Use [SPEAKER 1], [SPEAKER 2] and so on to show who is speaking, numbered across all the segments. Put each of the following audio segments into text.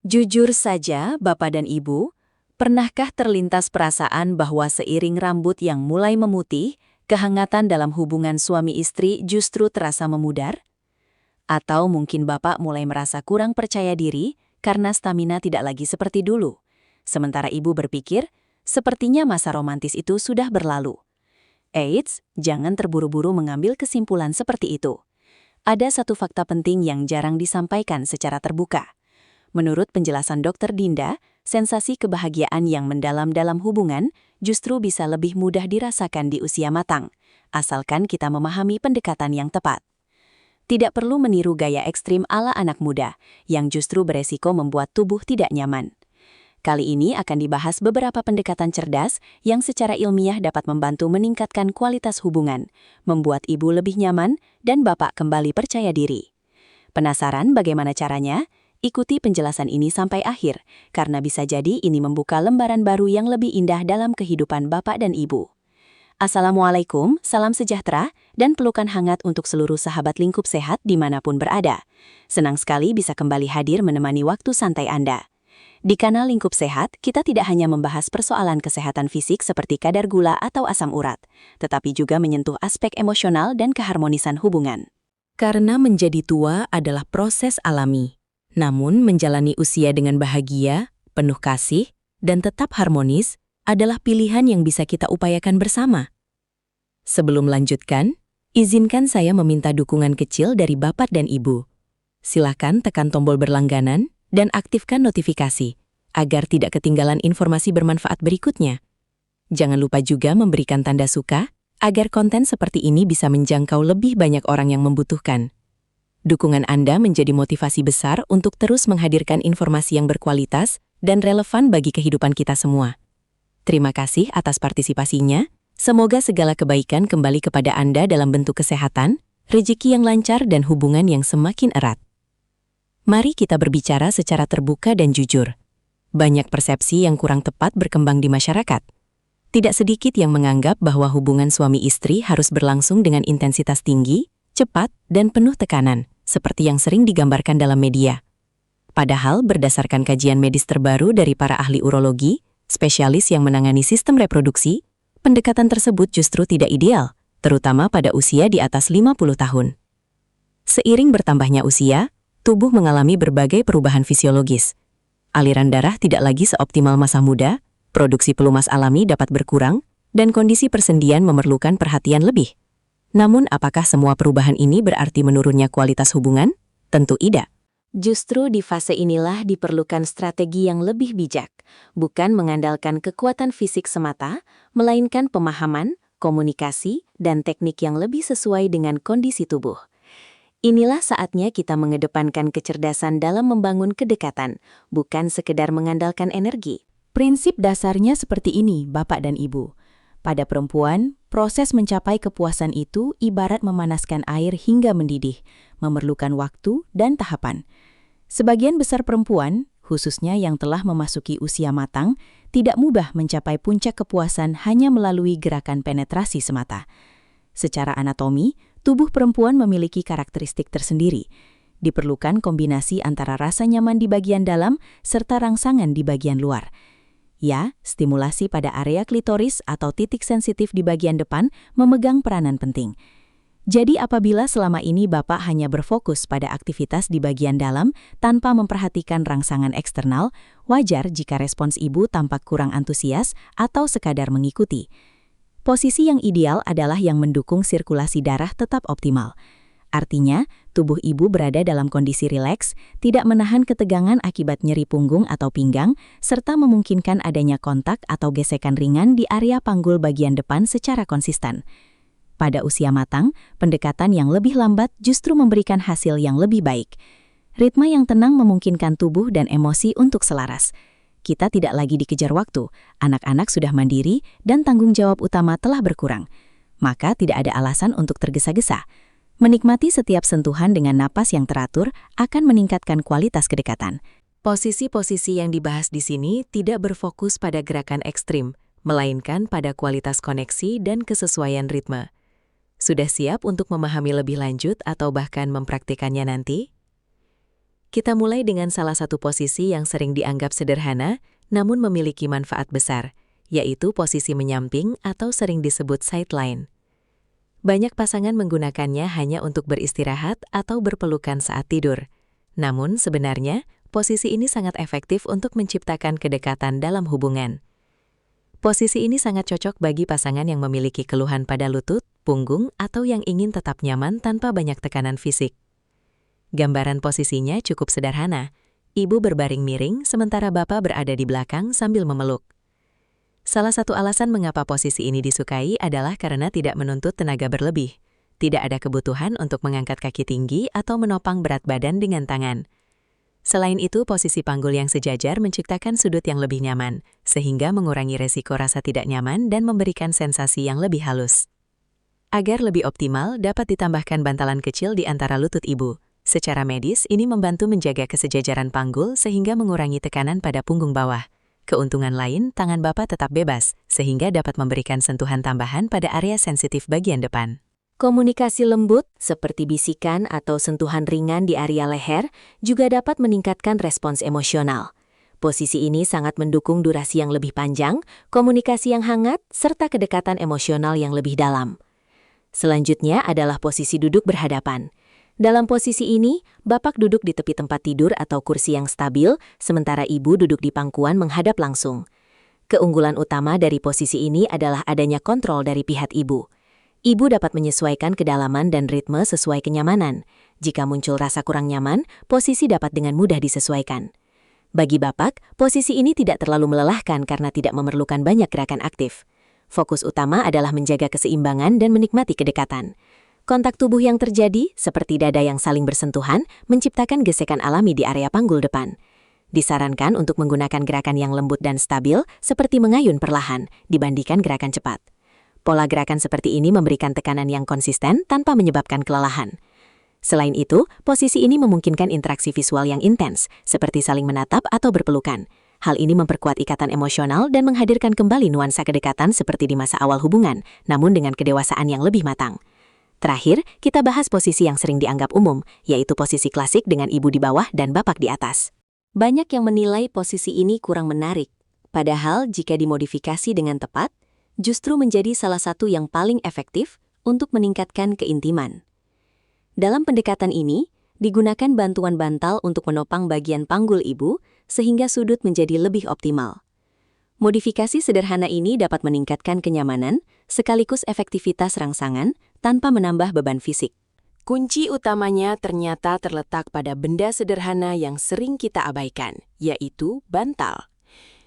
[SPEAKER 1] Jujur saja, Bapak dan Ibu, pernahkah terlintas perasaan bahwa seiring rambut yang mulai memutih, kehangatan dalam hubungan suami istri justru terasa memudar? Atau mungkin Bapak mulai merasa kurang percaya diri karena stamina tidak lagi seperti dulu? Sementara Ibu berpikir, sepertinya masa romantis itu sudah berlalu. Eits, jangan terburu-buru mengambil kesimpulan seperti itu. Ada satu fakta penting yang jarang disampaikan secara terbuka. Menurut penjelasan Dr. Dinda, sensasi kebahagiaan yang mendalam dalam hubungan justru bisa lebih mudah dirasakan di usia matang, asalkan kita memahami pendekatan yang tepat. Tidak perlu meniru gaya ekstrim ala anak muda, yang justru beresiko membuat tubuh tidak nyaman. Kali ini akan dibahas beberapa pendekatan cerdas yang secara ilmiah dapat membantu meningkatkan kualitas hubungan, membuat ibu lebih nyaman, dan bapak kembali percaya diri. Penasaran bagaimana caranya? Ikuti penjelasan ini sampai akhir, karena bisa jadi ini membuka lembaran baru yang lebih indah dalam kehidupan Bapak dan Ibu. Assalamualaikum, salam sejahtera, dan pelukan hangat untuk seluruh sahabat lingkup sehat dimanapun berada. Senang sekali bisa kembali hadir menemani waktu santai Anda. Di kanal Lingkup Sehat, kita tidak hanya membahas persoalan kesehatan fisik seperti kadar gula atau asam urat, tetapi juga menyentuh aspek emosional dan keharmonisan hubungan. Karena menjadi tua adalah proses alami. Namun, menjalani usia dengan bahagia, penuh kasih, dan tetap harmonis adalah pilihan yang bisa kita upayakan bersama. Sebelum lanjutkan, izinkan saya meminta dukungan kecil dari Bapak dan Ibu. Silakan tekan tombol berlangganan dan aktifkan notifikasi, agar tidak ketinggalan informasi bermanfaat berikutnya. Jangan lupa juga memberikan tanda suka, agar konten seperti ini bisa menjangkau lebih banyak orang yang membutuhkan. Dukungan Anda menjadi motivasi besar untuk terus menghadirkan informasi yang berkualitas dan relevan bagi kehidupan kita semua. Terima kasih atas partisipasinya. Semoga segala kebaikan kembali kepada Anda dalam bentuk kesehatan, rezeki yang lancar, dan hubungan yang semakin erat. Mari kita berbicara secara terbuka dan jujur. Banyak persepsi yang kurang tepat berkembang di masyarakat. Tidak sedikit yang menganggap bahwa hubungan suami istri harus berlangsung dengan intensitas tinggi, cepat, dan penuh tekanan, seperti yang sering digambarkan dalam media. Padahal berdasarkan kajian medis terbaru dari para ahli urologi, spesialis yang menangani sistem reproduksi, pendekatan tersebut justru tidak ideal, terutama pada usia di atas 50 tahun. Seiring bertambahnya usia, tubuh mengalami berbagai perubahan fisiologis. Aliran darah tidak lagi seoptimal masa muda, produksi pelumas alami dapat berkurang, dan kondisi persendian memerlukan perhatian lebih. Namun apakah semua perubahan ini berarti menurunnya kualitas hubungan? Tentu tidak. Justru di fase inilah diperlukan strategi yang lebih bijak, bukan mengandalkan kekuatan fisik semata, melainkan pemahaman, komunikasi, dan teknik yang lebih sesuai dengan kondisi tubuh. Inilah saatnya kita mengedepankan kecerdasan dalam membangun kedekatan, bukan sekedar mengandalkan energi. Prinsip dasarnya seperti ini, Bapak dan Ibu. Pada perempuan, proses mencapai kepuasan itu ibarat memanaskan air hingga mendidih, memerlukan waktu dan tahapan. Sebagian besar perempuan, khususnya yang telah memasuki usia matang, tidak mudah mencapai puncak kepuasan hanya melalui gerakan penetrasi semata. Secara anatomi, tubuh perempuan memiliki karakteristik tersendiri. Diperlukan kombinasi antara rasa nyaman di bagian dalam serta rangsangan di bagian luar. Ya, stimulasi pada area klitoris atau titik sensitif di bagian depan memegang peranan penting. Jadi apabila selama ini Bapak hanya berfokus pada aktivitas di bagian dalam tanpa memperhatikan rangsangan eksternal, wajar jika respons Ibu tampak kurang antusias atau sekadar mengikuti. Posisi yang ideal adalah yang mendukung sirkulasi darah tetap optimal. Artinya, tubuh Ibu berada dalam kondisi rileks, tidak menahan ketegangan akibat nyeri punggung atau pinggang, serta memungkinkan adanya kontak atau gesekan ringan di area panggul bagian depan secara konsisten. Pada usia matang, pendekatan yang lebih lambat justru memberikan hasil yang lebih baik. Ritme yang tenang memungkinkan tubuh dan emosi untuk selaras. Kita tidak lagi dikejar waktu, anak-anak sudah mandiri, dan tanggung jawab utama telah berkurang. Maka tidak ada alasan untuk tergesa-gesa. Menikmati setiap sentuhan dengan napas yang teratur akan meningkatkan kualitas kedekatan. Posisi-posisi yang dibahas di sini tidak berfokus pada gerakan ekstrim, melainkan pada kualitas koneksi dan kesesuaian ritme. Sudah siap untuk memahami lebih lanjut atau bahkan mempraktikannya nanti?
[SPEAKER 2] Kita mulai dengan salah satu posisi yang sering dianggap sederhana, namun memiliki manfaat besar, yaitu posisi menyamping atau sering disebut sideline. Banyak pasangan menggunakannya hanya untuk beristirahat atau berpelukan saat tidur. Namun sebenarnya, posisi ini sangat efektif untuk menciptakan kedekatan dalam hubungan. Posisi ini sangat cocok bagi pasangan yang memiliki keluhan pada lutut, punggung, atau yang ingin tetap nyaman tanpa banyak tekanan fisik. Gambaran posisinya cukup sederhana. Ibu berbaring miring, sementara bapak berada di belakang sambil memeluk. Salah satu alasan mengapa posisi ini disukai adalah karena tidak menuntut tenaga berlebih. Tidak ada kebutuhan untuk mengangkat kaki tinggi atau menopang berat badan dengan tangan. Selain itu, posisi panggul yang sejajar menciptakan sudut yang lebih nyaman, sehingga mengurangi resiko rasa tidak nyaman dan memberikan sensasi yang lebih halus. Agar lebih optimal, dapat ditambahkan bantalan kecil di antara lutut ibu. Secara medis, ini membantu menjaga kesejajaran panggul sehingga mengurangi tekanan pada punggung bawah. Keuntungan lain, tangan bapak tetap bebas, sehingga dapat memberikan sentuhan tambahan pada area sensitif bagian depan.
[SPEAKER 1] Komunikasi lembut, seperti bisikan atau sentuhan ringan di area leher, juga dapat meningkatkan respons emosional. Posisi ini sangat mendukung durasi yang lebih panjang, komunikasi yang hangat, serta kedekatan emosional yang lebih dalam. Selanjutnya adalah posisi duduk berhadapan. Dalam posisi ini, bapak duduk di tepi tempat tidur atau kursi yang stabil, sementara ibu duduk di pangkuan menghadap langsung. Keunggulan utama dari posisi ini adalah adanya kontrol dari pihak ibu. Ibu dapat menyesuaikan kedalaman dan ritme sesuai kenyamanan. Jika muncul rasa kurang nyaman, posisi dapat dengan mudah disesuaikan. Bagi bapak, posisi ini tidak terlalu melelahkan karena tidak memerlukan banyak gerakan aktif. Fokus utama adalah menjaga keseimbangan dan menikmati kedekatan. Kontak tubuh yang terjadi, seperti dada yang saling bersentuhan, menciptakan gesekan alami di area panggul depan. Disarankan untuk menggunakan gerakan yang lembut dan stabil, seperti mengayun perlahan, dibandingkan gerakan cepat. Pola gerakan seperti ini memberikan tekanan yang konsisten tanpa menyebabkan kelelahan. Selain itu, posisi ini memungkinkan interaksi visual yang intens, seperti saling menatap atau berpelukan. Hal ini memperkuat ikatan emosional dan menghadirkan kembali nuansa kedekatan seperti di masa awal hubungan, namun dengan kedewasaan yang lebih matang. Terakhir, kita bahas posisi yang sering dianggap umum, yaitu posisi klasik dengan ibu di bawah dan bapak di atas. Banyak yang menilai posisi ini kurang menarik, padahal jika dimodifikasi dengan tepat, justru menjadi salah satu yang paling efektif untuk meningkatkan keintiman. Dalam pendekatan ini, digunakan bantuan bantal untuk menopang bagian panggul ibu, sehingga sudut menjadi lebih optimal. Modifikasi sederhana ini dapat meningkatkan kenyamanan, sekaligus efektivitas rangsangan, tanpa menambah beban fisik. Kunci utamanya ternyata terletak pada benda sederhana yang sering kita abaikan, yaitu bantal.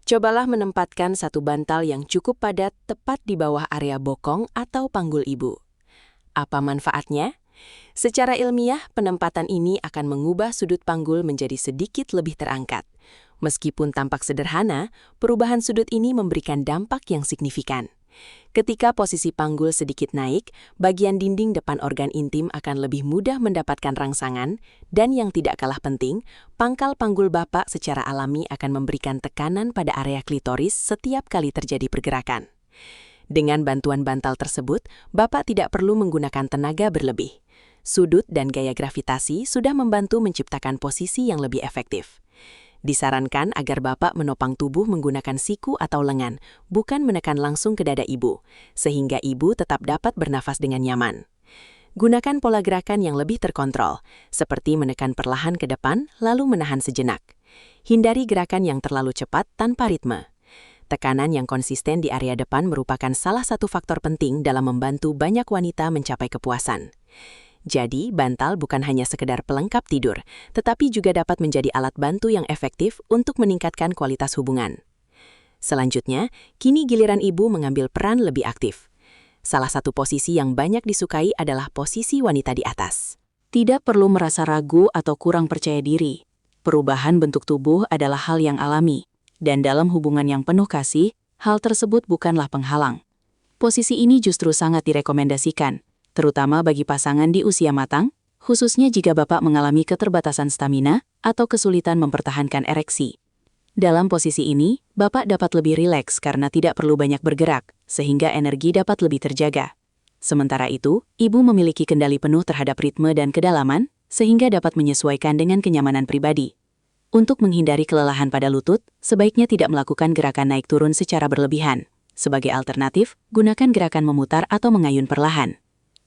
[SPEAKER 1] Cobalah menempatkan satu bantal yang cukup padat tepat di bawah area bokong atau panggul ibu. Apa manfaatnya? Secara ilmiah, penempatan ini akan mengubah sudut panggul menjadi sedikit lebih terangkat. Meskipun tampak sederhana, perubahan sudut ini memberikan dampak yang signifikan. Ketika posisi panggul sedikit naik, bagian dinding depan organ intim akan lebih mudah mendapatkan rangsangan, dan yang tidak kalah penting, pangkal panggul bapak secara alami akan memberikan tekanan pada area klitoris setiap kali terjadi pergerakan. Dengan bantuan bantal tersebut, bapak tidak perlu menggunakan tenaga berlebih. Sudut dan gaya gravitasi sudah membantu menciptakan posisi yang lebih efektif. Disarankan agar bapak menopang tubuh menggunakan siku atau lengan, bukan menekan langsung ke dada ibu, sehingga ibu tetap dapat bernafas dengan nyaman. Gunakan pola gerakan yang lebih terkontrol, seperti menekan perlahan ke depan lalu menahan sejenak. Hindari gerakan yang terlalu cepat tanpa ritme. Tekanan yang konsisten di area depan merupakan salah satu faktor penting dalam membantu banyak wanita mencapai kepuasan. Jadi, bantal bukan hanya sekedar pelengkap tidur, tetapi juga dapat menjadi alat bantu yang efektif untuk meningkatkan kualitas hubungan. Selanjutnya, kini giliran ibu mengambil peran lebih aktif. Salah satu posisi yang banyak disukai adalah posisi wanita di atas. Tidak perlu merasa ragu atau kurang percaya diri. Perubahan bentuk tubuh adalah hal yang alami, dan dalam hubungan yang penuh kasih, hal tersebut bukanlah penghalang. Posisi ini justru sangat direkomendasikan, terutama bagi pasangan di usia matang, khususnya jika bapak mengalami keterbatasan stamina atau kesulitan mempertahankan ereksi. Dalam posisi ini, bapak dapat lebih rileks karena tidak perlu banyak bergerak, sehingga energi dapat lebih terjaga. Sementara itu, ibu memiliki kendali penuh terhadap ritme dan kedalaman, sehingga dapat menyesuaikan dengan kenyamanan pribadi. Untuk menghindari kelelahan pada lutut, sebaiknya tidak melakukan gerakan naik turun secara berlebihan. Sebagai alternatif, gunakan gerakan memutar atau mengayun perlahan.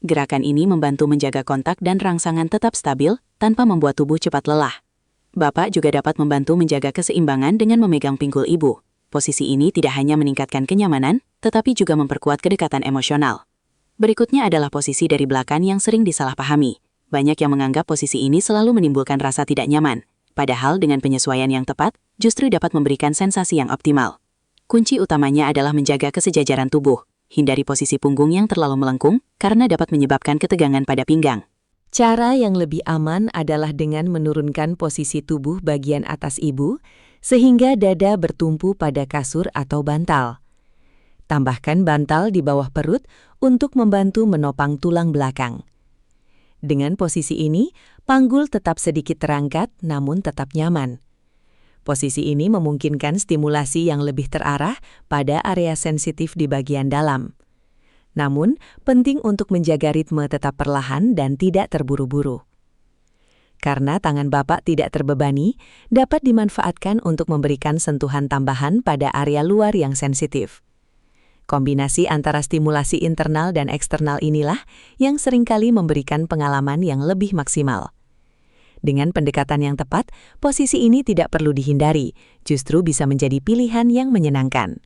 [SPEAKER 1] Gerakan ini membantu menjaga kontak dan rangsangan tetap stabil tanpa membuat tubuh cepat lelah. Bapak juga dapat membantu menjaga keseimbangan dengan memegang pinggul ibu. Posisi ini tidak hanya meningkatkan kenyamanan, tetapi juga memperkuat kedekatan emosional. Berikutnya adalah posisi dari belakang yang sering disalahpahami. Banyak yang menganggap posisi ini selalu menimbulkan rasa tidak nyaman. Padahal dengan penyesuaian yang tepat, justru dapat memberikan sensasi yang optimal. Kunci utamanya adalah menjaga kesejajaran tubuh. Hindari posisi punggung yang terlalu melengkung, karena dapat menyebabkan ketegangan pada pinggang.
[SPEAKER 2] Cara yang lebih aman adalah dengan menurunkan posisi tubuh bagian atas ibu, sehingga dada bertumpu pada kasur atau bantal. Tambahkan bantal di bawah perut untuk membantu menopang tulang belakang. Dengan posisi ini, panggul tetap sedikit terangkat namun tetap nyaman. Posisi ini memungkinkan stimulasi yang lebih terarah pada area sensitif di bagian dalam. Namun, penting untuk menjaga ritme tetap perlahan dan tidak terburu-buru. Karena tangan Bapak tidak terbebani, dapat dimanfaatkan untuk memberikan sentuhan tambahan pada area luar yang sensitif. Kombinasi antara stimulasi internal dan eksternal inilah yang seringkali memberikan pengalaman yang lebih maksimal. Dengan pendekatan yang tepat, posisi ini tidak perlu dihindari, justru bisa menjadi pilihan yang menyenangkan.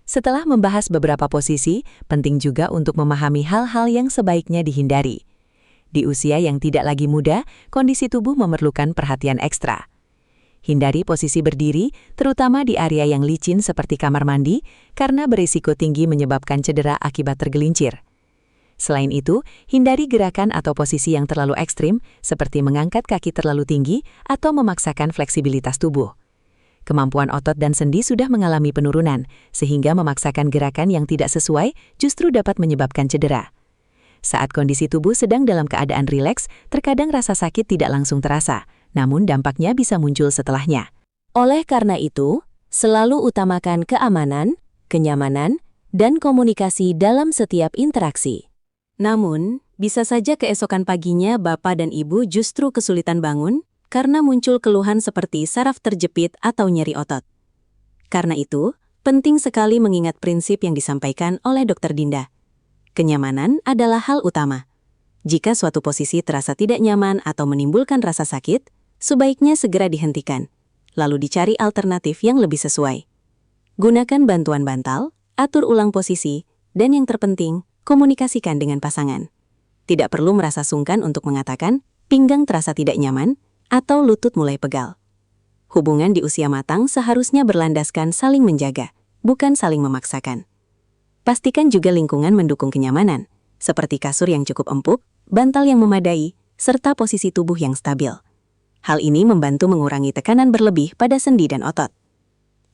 [SPEAKER 2] Setelah membahas beberapa posisi, penting juga untuk memahami hal-hal yang sebaiknya dihindari. Di usia yang tidak lagi muda, kondisi tubuh memerlukan perhatian ekstra. Hindari posisi berdiri, terutama di area yang licin seperti kamar mandi, karena berisiko tinggi menyebabkan cedera akibat tergelincir. Selain itu, hindari gerakan atau posisi yang terlalu ekstrim, seperti mengangkat kaki terlalu tinggi atau memaksakan fleksibilitas tubuh. Kemampuan otot dan sendi sudah mengalami penurunan, sehingga memaksakan gerakan yang tidak sesuai justru dapat menyebabkan cedera. Saat kondisi tubuh sedang dalam keadaan rileks, terkadang rasa sakit tidak langsung terasa, namun dampaknya bisa muncul setelahnya.
[SPEAKER 1] Oleh karena itu, selalu utamakan keamanan, kenyamanan, dan komunikasi dalam setiap interaksi. Namun, bisa saja keesokan paginya Bapak dan Ibu justru kesulitan bangun karena muncul keluhan seperti saraf terjepit atau nyeri otot. Karena itu, penting sekali mengingat prinsip yang disampaikan oleh Dr. Dinda. Kenyamanan adalah hal utama. Jika suatu posisi terasa tidak nyaman atau menimbulkan rasa sakit, sebaiknya segera dihentikan, lalu dicari alternatif yang lebih sesuai. Gunakan bantuan bantal, atur ulang posisi, dan yang terpenting, komunikasikan dengan pasangan. Tidak perlu merasa sungkan untuk mengatakan, pinggang terasa tidak nyaman, atau lutut mulai pegal. Hubungan di usia matang seharusnya berlandaskan saling menjaga, bukan saling memaksakan. Pastikan juga lingkungan mendukung kenyamanan, seperti kasur yang cukup empuk, bantal yang memadai, serta posisi tubuh yang stabil. Hal ini membantu mengurangi tekanan berlebih pada sendi dan otot.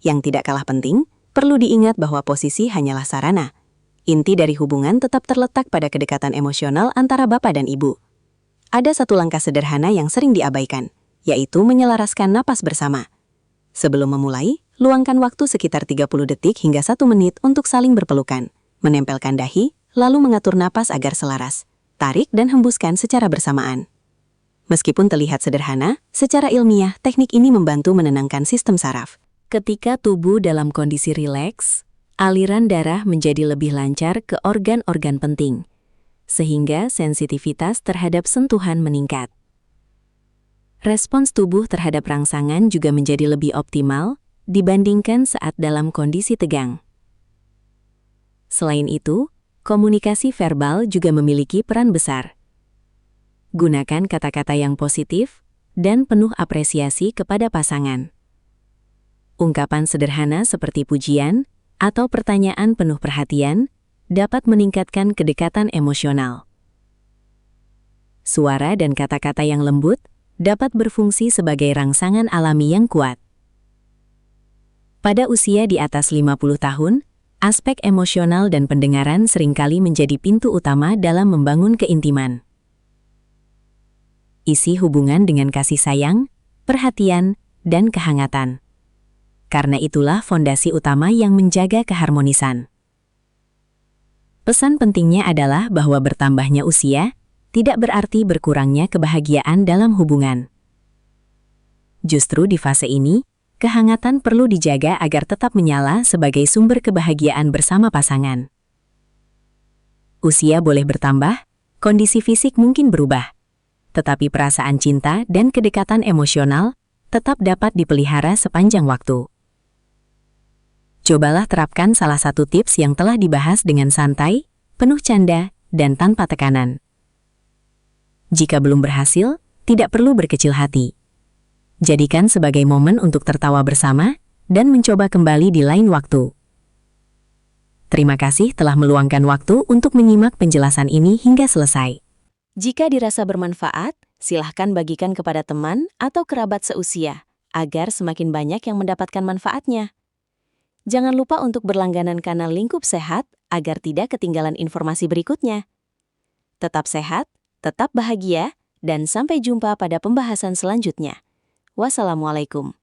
[SPEAKER 1] Yang tidak kalah penting, perlu diingat bahwa posisi hanyalah sarana. Inti dari hubungan tetap terletak pada kedekatan emosional antara Bapak dan Ibu. Ada satu langkah sederhana yang sering diabaikan, yaitu menyelaraskan napas bersama. Sebelum memulai, luangkan waktu sekitar 30 detik hingga 1 menit untuk saling berpelukan, menempelkan dahi, lalu mengatur napas agar selaras. Tarik dan hembuskan secara bersamaan. Meskipun terlihat sederhana, secara ilmiah teknik ini membantu menenangkan sistem saraf. Ketika tubuh dalam kondisi rileks, aliran darah menjadi lebih lancar ke organ-organ penting, sehingga sensitivitas terhadap sentuhan meningkat. Respons tubuh terhadap rangsangan juga menjadi lebih optimal dibandingkan saat dalam kondisi tegang. Selain itu, komunikasi verbal juga memiliki peran besar. Gunakan kata-kata yang positif dan penuh apresiasi kepada pasangan. Ungkapan sederhana seperti pujian atau pertanyaan penuh perhatian dapat meningkatkan kedekatan emosional. Suara dan kata-kata yang lembut dapat berfungsi sebagai rangsangan alami yang kuat. Pada usia di atas 50 tahun, aspek emosional dan pendengaran seringkali menjadi pintu utama dalam membangun keintiman. Isi hubungan dengan kasih sayang, perhatian, dan kehangatan. Karena itulah fondasi utama yang menjaga keharmonisan. Pesan pentingnya adalah bahwa bertambahnya usia tidak berarti berkurangnya kebahagiaan dalam hubungan. Justru di fase ini, kehangatan perlu dijaga agar tetap menyala sebagai sumber kebahagiaan bersama pasangan. Usia boleh bertambah, kondisi fisik mungkin berubah, tetapi perasaan cinta dan kedekatan emosional tetap dapat dipelihara sepanjang waktu. Cobalah terapkan salah satu tips yang telah dibahas dengan santai, penuh canda, dan tanpa tekanan. Jika belum berhasil, tidak perlu berkecil hati. Jadikan sebagai momen untuk tertawa bersama dan mencoba kembali di lain waktu. Terima kasih telah meluangkan waktu untuk menyimak penjelasan ini hingga selesai. Jika dirasa bermanfaat, silahkan bagikan kepada teman atau kerabat seusia, agar semakin banyak yang mendapatkan manfaatnya. Jangan lupa untuk berlangganan kanal Lingkup Sehat agar tidak ketinggalan informasi berikutnya. Tetap sehat, tetap bahagia, dan sampai jumpa pada pembahasan selanjutnya. Wassalamualaikum.